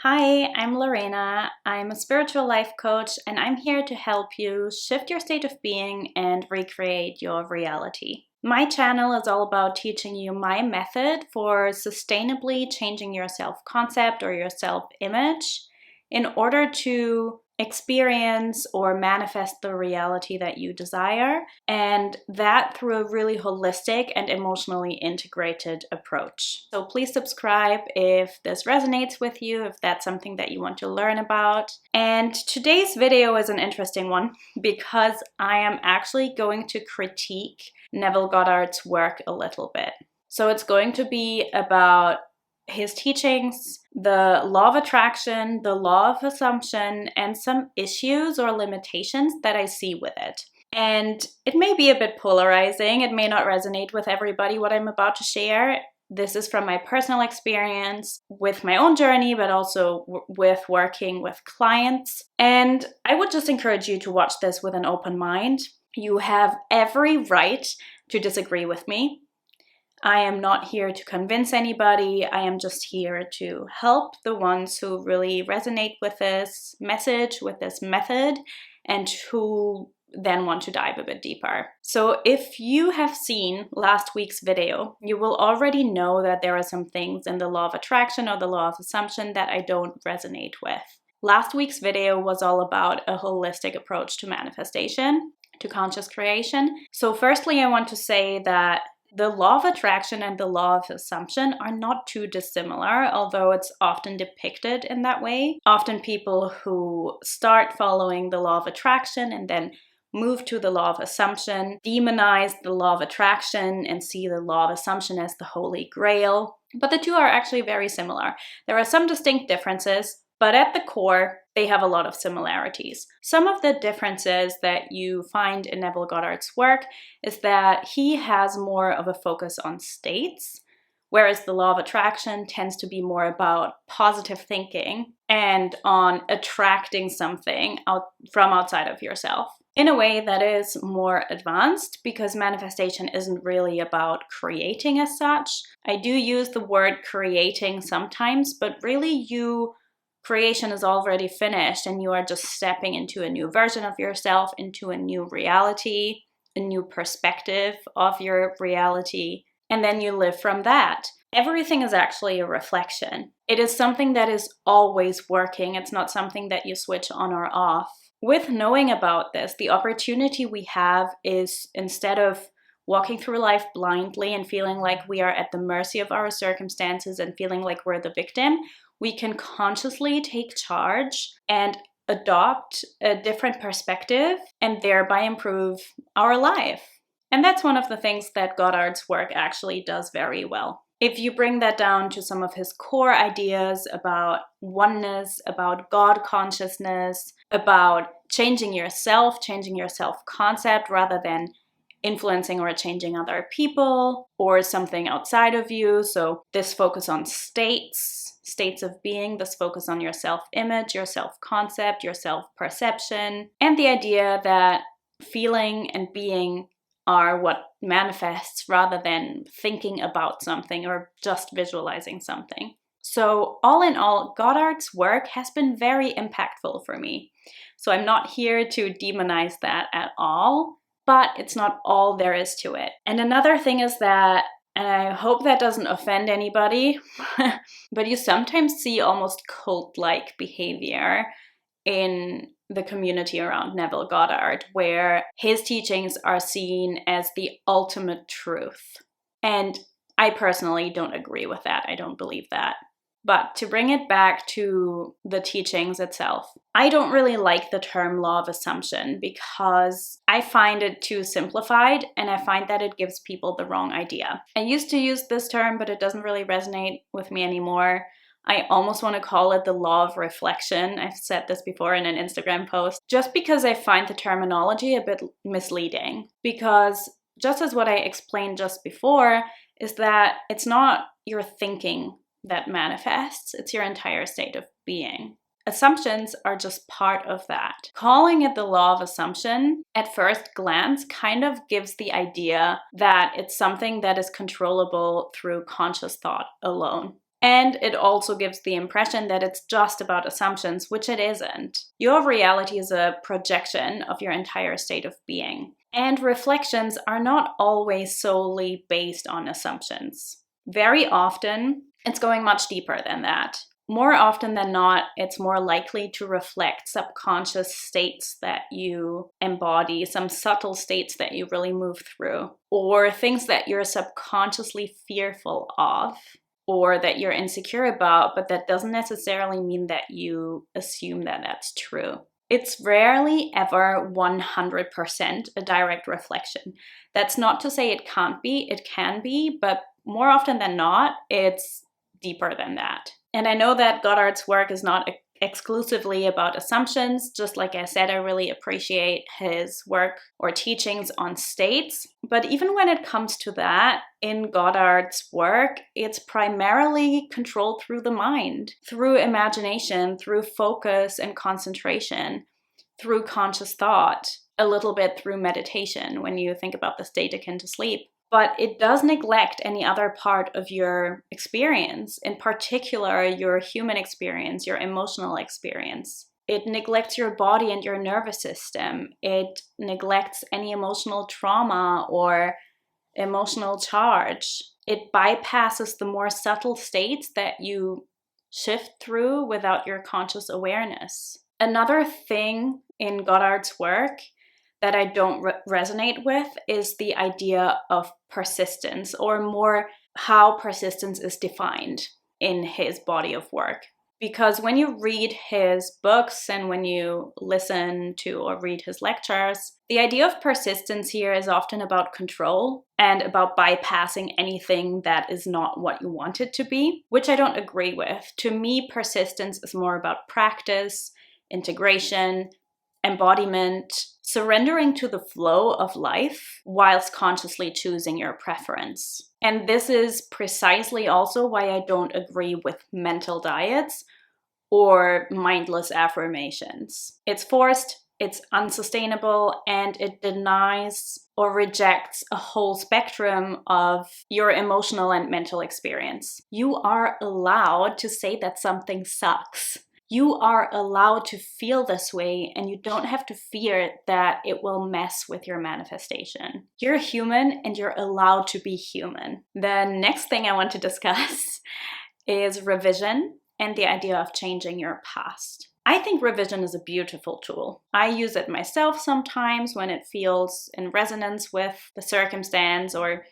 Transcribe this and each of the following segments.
Hi, I'm Lorena. I'm a spiritual life coach, and I'm here to help you shift your state of being and recreate your reality. My channel is all about teaching you my method for sustainably changing your self-concept or your self-image in order to experience or manifest the reality that you desire, and that through a really holistic and emotionally integrated approach. So please subscribe if this resonates with you, if that's something that you want to learn about. And today's video is an interesting one because I am actually going to critique Neville Goddard's work a little bit. So it's going to be about his teachings, the law of attraction, the law of assumption, and some issues or limitations that I see with it. And it may be a bit polarizing. It may not resonate with everybody what I'm about to share. This is from my personal experience with my own journey, but also with working with clients. And I would just encourage you to watch this with an open mind. You have every right to disagree with me. I am not here to convince anybody. I am just here to help the ones who really resonate with this message, with this method, and who then want to dive a bit deeper. So if you have seen last week's video, you will already know that there are some things in the law of attraction or the law of assumption that I don't resonate with. Last week's video was all about a holistic approach to manifestation, to conscious creation. So firstly, I want to say that the law of attraction and the law of assumption are not too dissimilar, although it's often depicted in that way. Often people who start following the law of attraction and then move to the law of assumption demonize the law of attraction and see the law of assumption as the holy grail. But the two are actually very similar. There are some distinct differences, but at the core, they have a lot of similarities. Some of the differences that you find in Neville Goddard's work is that he has more of a focus on states, whereas the law of attraction tends to be more about positive thinking and on attracting something from outside of yourself. In a way that is more advanced because manifestation isn't really about creating as such. I do use the word creating sometimes, but really creation is already finished and you are just stepping into a new version of yourself, into a new reality, a new perspective of your reality, and then you live from that. Everything is actually a reflection. It is something that is always working. It's not something that you switch on or off. With knowing about this, the opportunity we have is, instead of walking through life blindly and feeling like we are at the mercy of our circumstances and feeling like we're the victim, we can consciously take charge and adopt a different perspective and thereby improve our life. And that's one of the things that Goddard's work actually does very well. If you bring that down to some of his core ideas about oneness, about God consciousness, about changing your self-concept rather than influencing or changing other people or something outside of you. So this focus on states of being, this focus on your self-image, your self-concept, your self-perception, and the idea that feeling and being are what manifests rather than thinking about something or just visualizing something. So all in all, Goddard's work has been very impactful for me. So I'm not here to demonize that at all, but it's not all there is to it. And another thing is that, and I hope that doesn't offend anybody, but you sometimes see almost cult-like behavior in the community around Neville Goddard, where his teachings are seen as the ultimate truth. And I personally don't agree with that. I don't believe that. But to bring it back to the teachings itself, I don't really like the term law of assumption because I find it too simplified and I find that it gives people the wrong idea. I used to use this term, but it doesn't really resonate with me anymore. I almost want to call it the law of reflection. I've said this before in an Instagram post, just because I find the terminology a bit misleading. Because just as what I explained just before is that it's not your thinking that manifests, it's your entire state of being. Assumptions are just part of that. Calling it the law of assumption at first glance kind of gives the idea that it's something that is controllable through conscious thought alone. And it also gives the impression that it's just about assumptions, which it isn't. Your reality is a projection of your entire state of being. And reflections are not always solely based on assumptions. Very often, it's going much deeper than that. More often than not, it's more likely to reflect subconscious states that you embody, some subtle states that you really move through, or things that you're subconsciously fearful of, or that you're insecure about, but that doesn't necessarily mean that you assume that that's true. It's rarely ever 100% a direct reflection. That's not to say it can't be, it can be, but more often than not, it's deeper than that. And I know that Goddard's work is not exclusively about assumptions. Just like I said, I really appreciate his work or teachings on states. But even when it comes to that, in Goddard's work, it's primarily controlled through the mind, through imagination, through focus and concentration, through conscious thought, a little bit through meditation when you think about the state akin to sleep. But it does neglect any other part of your experience, in particular your human experience, your emotional experience. It neglects your body and your nervous system. It neglects any emotional trauma or emotional charge. It bypasses the more subtle states that you shift through without your conscious awareness. Another thing in Goddard's work that I don't resonate with is the idea of persistence, or more how persistence is defined in his body of work. Because when you read his books and when you listen to or read his lectures, the idea of persistence here is often about control and about bypassing anything that is not what you want it to be, which I don't agree with. To me, persistence is more about practice, integration, embodiment, surrendering to the flow of life whilst consciously choosing your preference. And this is precisely also why I don't agree with mental diets or mindless affirmations. It's forced, it's unsustainable, and it denies or rejects a whole spectrum of your emotional and mental experience. You are allowed to say that something sucks. You are allowed to feel this way, and you don't have to fear that it will mess with your manifestation. You're human and you're allowed to be human. The next thing I want to discuss is revision and the idea of changing your past. I think revision is a beautiful tool. I use it myself sometimes when it feels in resonance with the circumstance or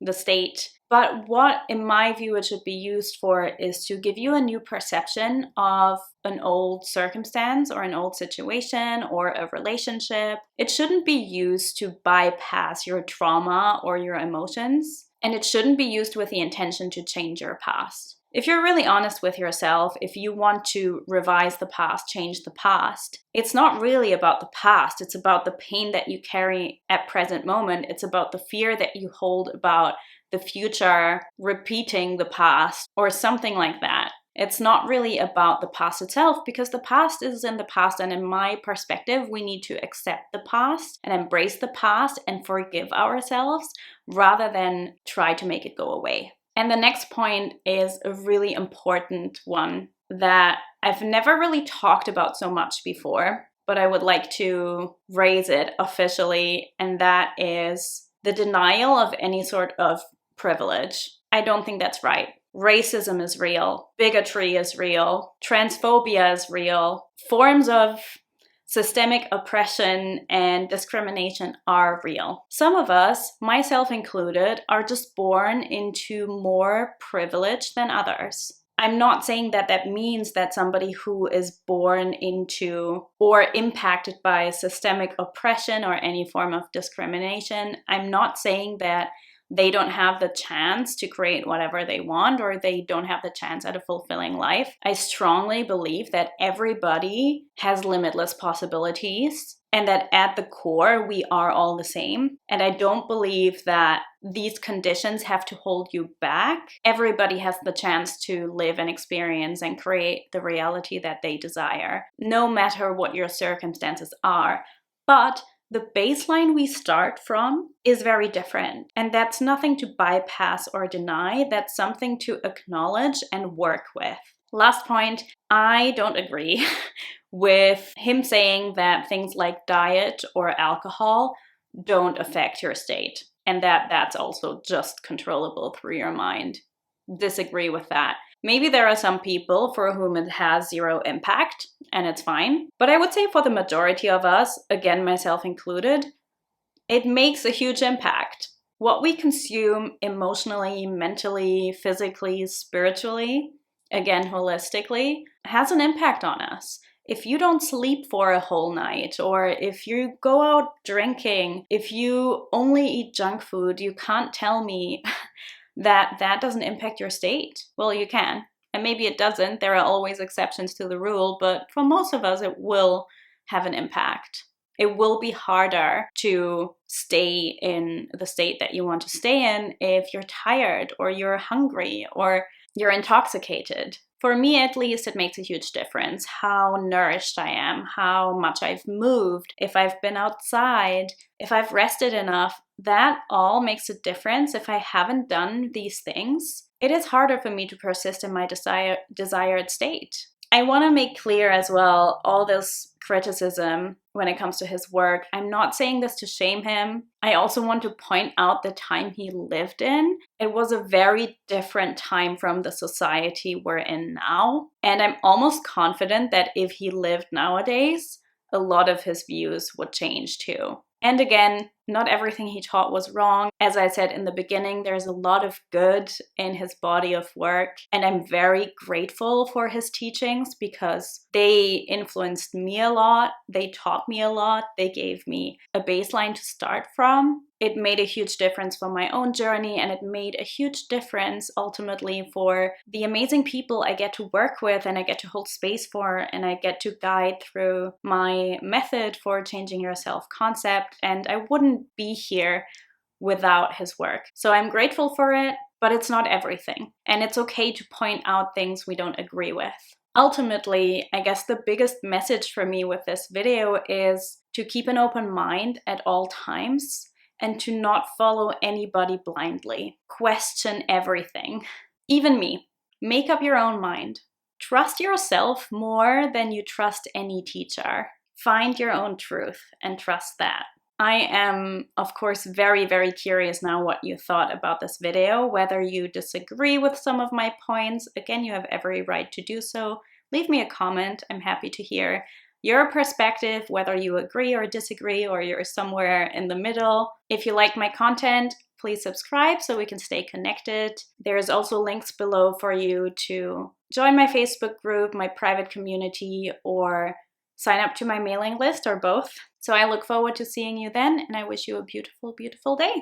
the state. But what, in my view, it should be used for is to give you a new perception of an old circumstance or an old situation or a relationship. It shouldn't be used to bypass your trauma or your emotions, and it shouldn't be used with the intention to change your past. If you're really honest with yourself, if you want to revise the past, change the past, it's not really about the past. It's about the pain that you carry at present moment. It's about the fear that you hold about the future repeating the past or something like that. It's not really about the past itself, because the past is in the past, and in my perspective, we need to accept the past and embrace the past and forgive ourselves rather than try to make it go away. And the next point is a really important one that I've never really talked about so much before, but I would like to raise it officially, and that is the denial of any sort of privilege. I don't think that's right. Racism is real. Bigotry is real. Transphobia is real. Forms of systemic oppression and discrimination are real. Some of us, myself included, are just born into more privilege than others. I'm not saying that that means that somebody who is born into or impacted by systemic oppression or any form of discrimination, I'm not saying that they don't have the chance to create whatever they want, or they don't have the chance at a fulfilling life. I strongly believe that everybody has limitless possibilities, and that at the core, we are all the same. And I don't believe that these conditions have to hold you back. Everybody has the chance to live and experience and create the reality that they desire, no matter what your circumstances are. But the baseline we start from is very different. And that's nothing to bypass or deny. That's something to acknowledge and work with. Last point, I don't agree with him saying that things like diet or alcohol don't affect your state and that that's also just controllable through your mind. Disagree with that. Maybe there are some people for whom it has zero impact and it's fine. But I would say for the majority of us, again, myself included, it makes a huge impact. What we consume emotionally, mentally, physically, spiritually, again, holistically, has an impact on us. If you don't sleep for a whole night, or if you go out drinking, if you only eat junk food, you can't tell me that that doesn't impact your state. Well, you can. And maybe it doesn't. There are always exceptions to the rule, but for most of us, it will have an impact. It will be harder to stay in the state that you want to stay in if you're tired or you're hungry or you're intoxicated. For me, at least, it makes a huge difference how nourished I am, how much I've moved, if I've been outside, if I've rested enough. That all makes a difference. If I haven't done these things, it is harder for me to persist in my desired state. I want to make clear as well, all this criticism when it comes to his work, I'm not saying this to shame him. I also want to point out the time he lived in. It was a very different time from the society we're in now. And I'm almost confident that if he lived nowadays, a lot of his views would change too. And again, not everything he taught was wrong. As I said in the beginning, there's a lot of good in his body of work. And I'm very grateful for his teachings because they influenced me a lot. They taught me a lot. They gave me a baseline to start from. It made a huge difference for my own journey, and it made a huge difference ultimately for the amazing people I get to work with and I get to hold space for, and I get to guide through my method for changing your self-concept. And I wouldn't be here without his work. So I'm grateful for it, but it's not everything. And it's okay to point out things we don't agree with. Ultimately, I guess the biggest message for me with this video is to keep an open mind at all times and to not follow anybody blindly. Question everything. Even me. Make up your own mind. Trust yourself more than you trust any teacher. Find your own truth and trust that. I am, of course, very, very curious now what you thought about this video, whether you disagree with some of my points. Again, you have every right to do so. Leave me a comment. I'm happy to hear your perspective, whether you agree or disagree or you're somewhere in the middle. If you like my content, please subscribe so we can stay connected. There's also links below for you to join my Facebook group, my private community, or sign up to my mailing list, or both. So I look forward to seeing you then, and I wish you a beautiful, beautiful day.